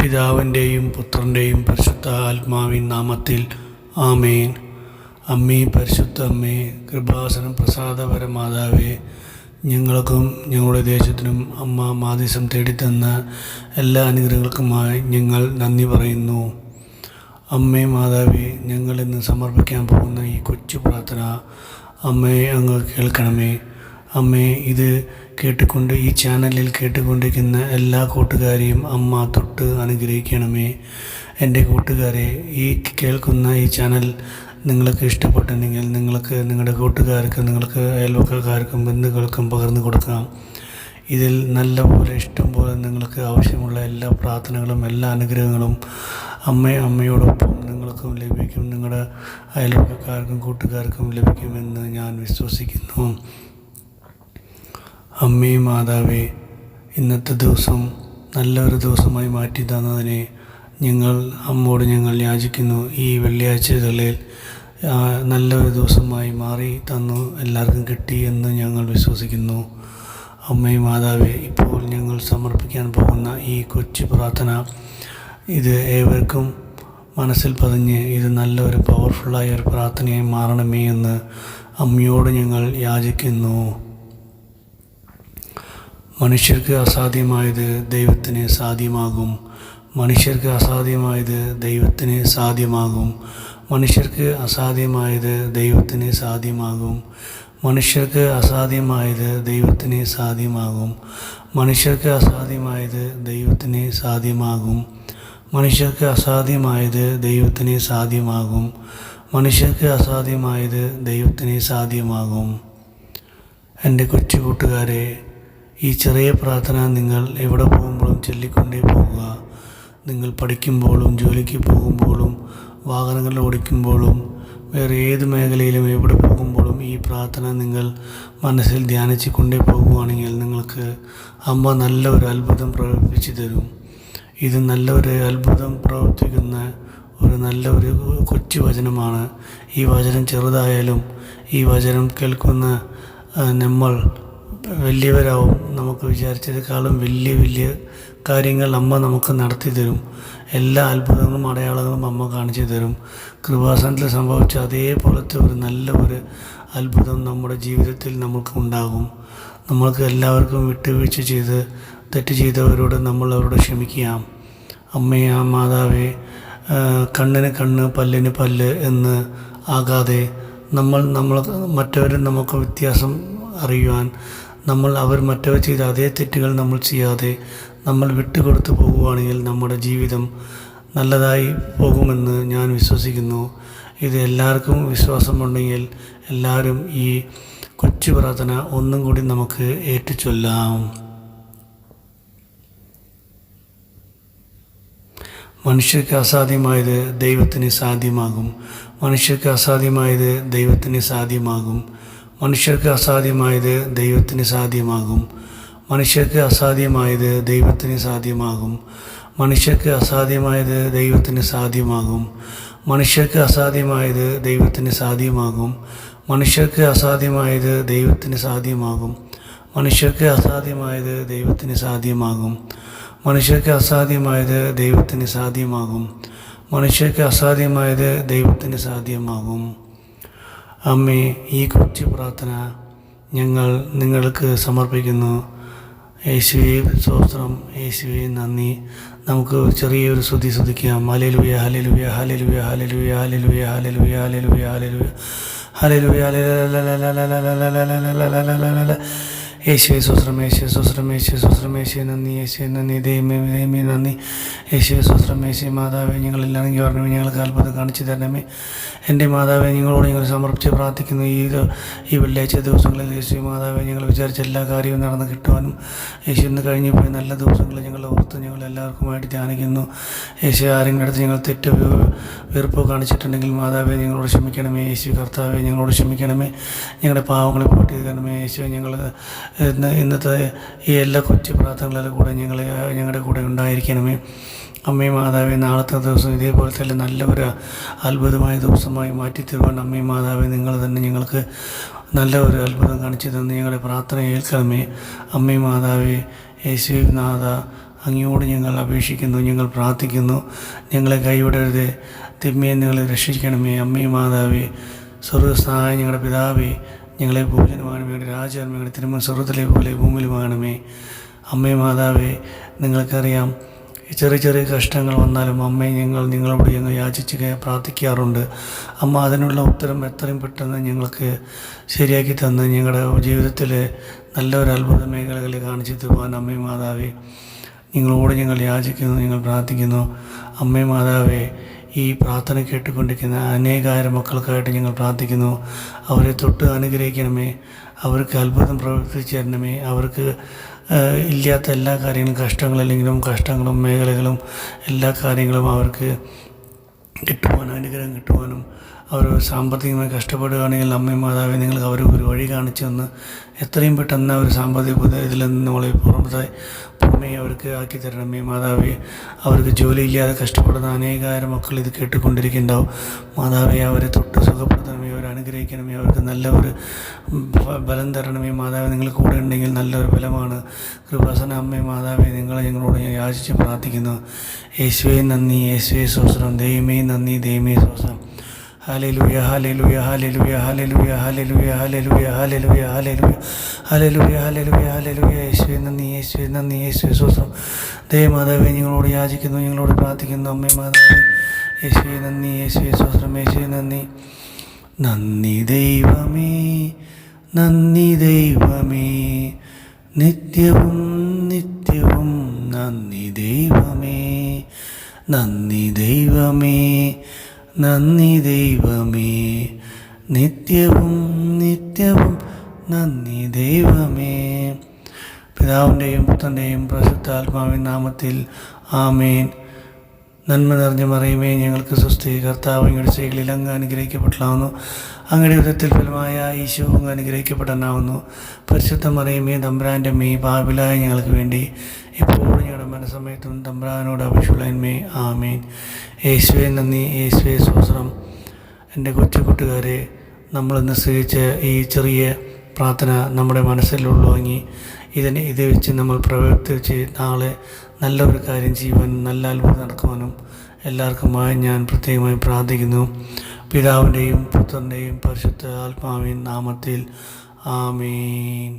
പിതാവിൻ്റെയും പുത്രൻ്റെയും പരിശുദ്ധ ആത്മാവിൻ നാമത്തിൽ ആമേൻ. അമ്മേ, പരിശുദ്ധ അമ്മേ, കൃപാസനം പ്രസാദപര മാതാവേ, ഞങ്ങൾക്കും ഞങ്ങളുടെ ദേശത്തിനും അമ്മ മാധ്യസം തേടിത്തന്ന എല്ലാ അനുഗ്രഹങ്ങൾക്കുമായി ഞങ്ങൾ നന്ദി പറയുന്നു. അമ്മേ മാതാവേ, ഞങ്ങൾ ഇന്ന് സമർപ്പിക്കാൻ പോകുന്ന ഈ കൊച്ചു പ്രാർത്ഥന അമ്മയെ അങ്ങ് കേൾക്കണമേ. അമ്മേ, ഇത് ഈ ചാനലിൽ കേട്ടുകൊണ്ടിരിക്കുന്ന എല്ലാ കൂട്ടുകാരെയും അമ്മ തൊട്ട് അനുഗ്രഹിക്കണമേ. എൻ്റെ കൂട്ടുകാരെ, ഈ കേൾക്കുന്ന ഈ ചാനൽ നിങ്ങൾക്ക് ഇഷ്ടപ്പെട്ടുണ്ടെങ്കിൽ നിങ്ങളുടെ കൂട്ടുകാർക്ക്, നിങ്ങൾക്ക് അയൽവക്കക്കാർക്കും ബന്ധുക്കൾക്കും പകർന്നു കൊടുക്കാം. ഇതിൽ നല്ലപോലെ ഇഷ്ടംപോലെ നിങ്ങൾക്ക് ആവശ്യമുള്ള എല്ലാ പ്രാർത്ഥനകളും എല്ലാ അനുഗ്രഹങ്ങളും അമ്മയോടൊപ്പം നിങ്ങൾക്കും ലഭിക്കും, നിങ്ങളുടെ അയൽവക്കക്കാർക്കും കൂട്ടുകാർക്കും ലഭിക്കുമെന്ന് ഞാൻ വിശ്വസിക്കുന്നു. അമ്മേ മാതാവേ, ഇന്നത്തെ ദിവസം നല്ലൊരു ദിവസമായി മാറ്റി തന്നതിനെ അമ്മോട് ഞങ്ങൾ യാചിക്കുന്നു. ഈ വെള്ളിയാഴ്ചകളിൽ നല്ലൊരു ദിവസമായി മാറി തന്നു എല്ലാവർക്കും കിട്ടി എന്ന് ഞങ്ങൾ വിശ്വസിക്കുന്നു. അമ്മേ മാതാവേ, ഇപ്പോൾ ഞങ്ങൾ സമർപ്പിക്കാൻ പോകുന്ന ഈ കൊച്ചു പ്രാർത്ഥന ഇത് ഏവർക്കും മനസ്സിൽ പതിഞ്ഞ് ഇത് നല്ലൊരു പവർഫുള്ളായ ഒരു പ്രാർത്ഥനയായി മാറണമേ എന്ന് അമ്മയോട് ഞങ്ങൾ യാചിക്കുന്നു. മനുഷ്യർക്ക് അസാധ്യമായത് ദൈവത്തിന് സാധ്യമാകും. മനുഷ്യർക്ക് അസാധ്യമായത് ദൈവത്തിന് സാധ്യമാകും. മനുഷ്യർക്ക് അസാധ്യമായത് ദൈവത്തിന് സാധ്യമാകും. മനുഷ്യർക്ക് അസാധ്യമായത് ദൈവത്തിന് സാധ്യമാകും. മനുഷ്യർക്ക് അസാധ്യമായത് ദൈവത്തിന് സാധ്യമാകും. മനുഷ്യർക്ക് അസാധ്യമായത് ദൈവത്തിന് സാധ്യമാകും. മനുഷ്യർക്ക് അസാധ്യമായത് ദൈവത്തിന് സാധ്യമാകും. എൻ്റെ കൊച്ചു കൂട്ടുകാരെ, ഈ ചെറിയ പ്രാർത്ഥന നിങ്ങൾ എവിടെ പോകുമ്പോഴും ചൊല്ലിക്കൊണ്ടേ പോകുക. നിങ്ങൾ പഠിക്കുമ്പോഴും ജോലിക്ക് പോകുമ്പോഴും വാഹനങ്ങൾ ഓടിക്കുമ്പോഴും വേറെ ഏത് മേഖലയിലും എവിടെ പോകുമ്പോഴും ഈ പ്രാർത്ഥന നിങ്ങൾ മനസ്സിൽ ധ്യാനിച്ചു കൊണ്ടേ പോകുകയാണെങ്കിൽ നിങ്ങൾക്ക് അമ്മ നല്ല ഒരു അത്ഭുതം പ്രവർത്തിച്ചു തരും. ഇത് നല്ലൊരു അത്ഭുതം പ്രവർത്തിക്കുന്ന നല്ലൊരു കൊച്ചു വചനമാണ്. ഈ വചനം ചെറുതായാലും ഈ വചനം കേൾക്കുന്ന നമ്മൾ വലിയവരാവും. നമുക്ക് വിചാരിച്ചതിനേക്കാളും വലിയ കാര്യങ്ങൾ അമ്മ നമുക്ക് നടത്തി തരും. എല്ലാ അത്ഭുതങ്ങളും അടയാളങ്ങളും അമ്മ കാണിച്ചു തരും. കൃപാസനത്തിൽ സംഭവിച്ച അതേപോലത്തെ നല്ല ഒരു അത്ഭുതം നമ്മുടെ ജീവിതത്തിൽ നമുക്ക് ഉണ്ടാകും. നമ്മൾക്ക് എല്ലാവർക്കും വിട്ടുവീഴ്ച ചെയ്ത് തെറ്റ് ചെയ്തവരോട് നമ്മൾ അവരോട് ക്ഷമിക്കാം. അമ്മയെ മാതാവേ, കണ്ണിന് കണ്ണ് പല്ലിന് പല്ല് എന്ന് ആകാതെ മറ്റവരും നമുക്ക് വ്യത്യാസം അറിയുവാൻ അവർ മറ്റവർ ചെയ്ത അതേ തെറ്റുകൾ നമ്മൾ ചെയ്യാതെ നമ്മൾ വിട്ടുകൊടുത്ത് പോകുകയാണെങ്കിൽ നമ്മുടെ ജീവിതം നല്ലതായി പോകുമെന്ന് ഞാൻ വിശ്വസിക്കുന്നു. ഇത് എല്ലാവർക്കും വിശ്വാസമുണ്ടെങ്കിൽ എല്ലാവരും ഈ കൊച്ചു പ്രാർത്ഥന ഒന്നും കൂടി നമുക്ക് ഏറ്റുചൊല്ലാം. മനുഷ്യർക്ക് അസാധ്യമായത് ദൈവത്തിന് സാധ്യമാകും. മനുഷ്യർക്ക് അസാധ്യമായത് ദൈവത്തിന് സാധ്യമാകും. മനുഷ്യർക്ക് അസാധ്യമായത് ദൈവത്തിന് സാധ്യമാകും. മനുഷ്യർക്ക് അസാധ്യമായത് ദൈവത്തിന് സാധ്യമാകും. മനുഷ്യർക്ക് അസാധ്യമായത് ദൈവത്തിന് സാധ്യമാകും. മനുഷ്യർക്ക് അസാധ്യമായത് ദൈവത്തിന് സാധ്യമാകും. മനുഷ്യർക്ക് അസാധ്യമായത് ദൈവത്തിന് സാധ്യമാകും. മനുഷ്യർക്ക് അസാധ്യമായത് ദൈവത്തിന് സാധ്യമാകും. മനുഷ്യർക്ക് അസാധ്യമായത് ദൈവത്തിന് സാധ്യമാകും. മനുഷ്യർക്ക് അസാധ്യമായത് ദൈവത്തിന് സാധ്യമാകും. അമ്മേ, ഈ കൊച്ചു പ്രാർത്ഥന ഞങ്ങൾ നിങ്ങൾക്ക് സമർപ്പിക്കുന്നു. യേശുവേ സ്തോത്രം, യേശുവേ നന്ദി. നമുക്ക് ചെറിയൊരു സ്തുതിക്കാം. Hallelujah, hallelujah, hallelujah, hallelujah, hallelujah, hallelujah, hallelujah, hallelujah, hallelujah. യേശുവേ സ്തോത്രം, യേശുവേ സ്തോത്രം, യേശുവേ സ്തോത്രം, യേശുവേ നന്ദി, യേശുവേ നന്ദി, ദൈവമേ നന്ദി. യേശുവേ സ്തോത്രം, യേശുവേ മാതാവേ, ഞങ്ങളില്ലാണെങ്കിൽ പറഞ്ഞമേ, ഞങ്ങൾക്ക് അത്ഭുതം കാണിച്ചു തരണമേ. എൻ്റെ മാതാവേ, ഞങ്ങളോട് ഞങ്ങൾ സമർപ്പിച്ച് പ്രാർത്ഥിക്കുന്നു. ഈ വെള്ളിയാഴ്ച ദിവസങ്ങളിൽ യേശുവേ മാതാവേ, ഞങ്ങൾ വിചാരിച്ച എല്ലാ കാര്യവും നടന്ന് കിട്ടുവാനും യേശു ഇന്ന് കഴിഞ്ഞു പോയി നല്ല ദിവസങ്ങൾ ഞങ്ങൾ ഓർത്ത് ഞങ്ങൾ എല്ലാവർക്കുമായിട്ട് ധ്യാനിക്കുന്നു. യേശു ആരെങ്കിലും അടുത്ത് ഞങ്ങൾ തെറ്റ് വെറുപ്പോ കാണിച്ചിട്ടുണ്ടെങ്കിൽ മാതാവേ ഞങ്ങളോട് ക്ഷമിക്കണമേ. യേശു കർത്താവേ, ഞങ്ങളോട് ക്ഷമിക്കണമേ. ഞങ്ങളുടെ പാവങ്ങളെ പോട്ടി തരണമേ. യേശു ഇന്നത്തെ ഈ എല്ലാ കൊച്ചു പ്രാർത്ഥനകളിലും കൂടെ ഞങ്ങളുടെ കൂടെ ഉണ്ടായിരിക്കണമേ. അമ്മേ മാതാവേ, നാളത്തെ ദിവസം ഇതേപോലത്തെ നല്ല ഒരു അത്ഭുതമായ ദിവസമായി മാറ്റിത്തരുവാൻ അമ്മേ മാതാവേ, നിങ്ങൾ തന്നെ ഞങ്ങൾക്ക് നല്ല ഒരു അത്ഭുതം കാണിച്ചു തന്ന് ഞങ്ങളുടെ പ്രാർത്ഥന ഏൽക്കണമേ. അമ്മേ മാതാവേ, യേശുനാഥ, അങ്ങയോട് ഞങ്ങൾ അപേക്ഷിക്കുന്നു, ഞങ്ങൾ പ്രാർത്ഥിക്കുന്നു. ഞങ്ങളെ കൈവിടരുത്, തിന്മയെ ഞങ്ങളെ രക്ഷിക്കണമേ. അമ്മേ മാതാവേ, സ്വർഗ്ഗസ്ഥനായ ഞങ്ങളുടെ പിതാവേ, ഞങ്ങളെ പൂജനമാകണമേ. ഞങ്ങളുടെ രാജ്യം ഞങ്ങളുടെ തിരുമ സ്വർഗ്ഗത്തിലെ പോലെ ഭൂമിയിലുമാകണമേ. അമ്മേ മാതാവേ, നിങ്ങൾക്കറിയാം, ചെറിയ ചെറിയ കഷ്ടങ്ങൾ വന്നാലും അമ്മയെ നിങ്ങളോട് ഞങ്ങൾ യാചിച്ച് പ്രാർത്ഥിക്കാറുണ്ട്. അമ്മ അതിനുള്ള ഉത്തരം എത്രയും പെട്ടെന്ന് ഞങ്ങൾക്ക് ശരിയാക്കി തന്ന് ഞങ്ങളുടെ ജീവിതത്തിൽ നല്ലൊരു അത്ഭുത മേഖലകളിൽ കാണിച്ചു തരുവാൻ അമ്മേ മാതാവേ നിങ്ങളോട് ഞങ്ങൾ യാചിക്കുന്നു, ഞങ്ങൾ പ്രാർത്ഥിക്കുന്നു. അമ്മേ മാതാവേ, ഈ പ്രാർത്ഥന കേട്ടുകൊണ്ടിരിക്കുന്ന അനേകായിരം മക്കൾക്കായിട്ട് ഞങ്ങൾ പ്രാർത്ഥിക്കുന്നു. അവരെ തൊട്ട് അനുഗ്രഹിക്കണമേ, അവർക്ക് അത്ഭുതം പ്രവർത്തിച്ചു തരണമേ. അവർക്ക് ഇല്ലാത്ത എല്ലാ കാര്യങ്ങളും, കഷ്ടങ്ങളും മേഖലകളും എല്ലാ കാര്യങ്ങളും അവർക്ക് കിട്ടുവാനും അനുഗ്രഹം കിട്ടുവാനും, അവർ സാമ്പത്തികമായി കഷ്ടപ്പെടുകയാണെങ്കിൽ അമ്മേ മാതാവേ നിങ്ങൾക്ക് അവർ ഒരു വഴി കാണിച്ചു തന്ന് എത്രയും പെട്ടെന്ന് ഒരു സാമ്പത്തിക ഇതിൽ നിന്ന് നമ്മളെ പുറമേ അവർക്ക് ആക്കി തരണമേ മാതാവേ. അവർക്ക് ജോലിയില്ലാതെ കഷ്ടപ്പെടുന്ന അനേകായിരം മക്കൾ ഇത് കേട്ടുകൊണ്ടിരിക്കുന്നുണ്ടാവും. മാതാവേ, അവരെ തൊട്ട് സുഖപ്പെടുത്തണമേ, അവരെ അനുഗ്രഹിക്കണമേ, അവർക്ക് നല്ല ഒരു ബലം തരണമേ മാതാവേ. നിങ്ങൾ കൂടെ ഉണ്ടെങ്കിൽ നല്ലൊരു ബലമാണ്. കൃപാസന അമ്മേ മാതാവേ, ഞങ്ങളോട് യാചിച്ച് പ്രാർത്ഥിക്കുന്നു. യേശുവേ നന്ദി, യേശുവേ സ്തോത്രം. ദൈവമേ നന്ദി, ദൈവമേ സ്തോത്രം. Hallelujah, hallelujah, hallelujah, hallelujah, hallelujah, hallelujah, hallelujah, hallelujah, hallelujah, hallelujah, hallelujah. യേശുവേ നന്ദി, യേശുവേ നന്ദി, യേശുവേ സ്തോത്രം. ദൈവമാതാവേ, ഞങ്ങളോട് യാചിക്കുന്നു, ഞങ്ങളോട് പ്രാർത്ഥിക്കുന്നു. അമ്മേ മാതാവേ, യേശുവേ നന്ദി, യേശുവേ സ്തോത്രം. യേശുവേ നന്ദി. നന്ദി ദൈവമേ, നന്ദി ദൈവമേ, നിത്യവും നിത്യവും നന്ദി ദൈവമേ, നന്ദി ദൈവമേ, നന്ദി ദൈവമേ, നിത്യവും നിത്യവും നന്ദി ദൈവമേ. പിതാവിൻ്റെയും പുത്രൻ്റെയും പരിശുദ്ധാത്മാവിൻ നാമത്തിൽ ആമേൻ. നന്മ നിറഞ്ഞ മറിയമേ, ഞങ്ങൾക്ക് സ്വസ്തി. കർത്താവ് അങ്ങയുടെ സ്ത്രീകളിൽ അങ്ങ് അനുഗ്രഹിക്കപ്പെട്ടാവുന്നു. അങ്ങയുടെ ഉദരത്തിൽ ഫലമായ ഈശോ അങ്ങ് അനുഗ്രഹിക്കപ്പെടാനാവുന്നു. പരിശുദ്ധ മറിയമേ, തമ്പുരാൻ്റെ അമ്മേ, പാപികളായ ഞങ്ങൾക്ക് വേണ്ടി ഇപ്പോഴും ഞങ്ങളുടെ മരണസമയത്തും തമ്പുരാനോട് അപേക്ഷിച്ചുള്ളതിന്മേ ആമേൻ. യേശുവേ നന്ദി, യേശുവേ സ്തോത്രം. എൻ്റെ കൊച്ചുകൂട്ടുകാരെ, നമ്മളിന്ന് സ്വീകരിച്ച ഈ ചെറിയ പ്രാർത്ഥന നമ്മുടെ മനസ്സിലുള്ളവങ്ങി ഇത് വെച്ച് നമ്മൾ പ്രവർത്തിച്ച് നാളെ നല്ലൊരു കാര്യം ചെയ്യുവാൻ, നല്ല അത്ഭുതം നടക്കുവാനും എല്ലാവർക്കുമായി ഞാൻ പ്രത്യേകമായി പ്രാർത്ഥിക്കുന്നു. പിതാവിൻ്റെയും പുത്രൻ്റെയും പരിശുദ്ധ ആത്മാവിൻ നാമത്തിൽ ആമേൻ.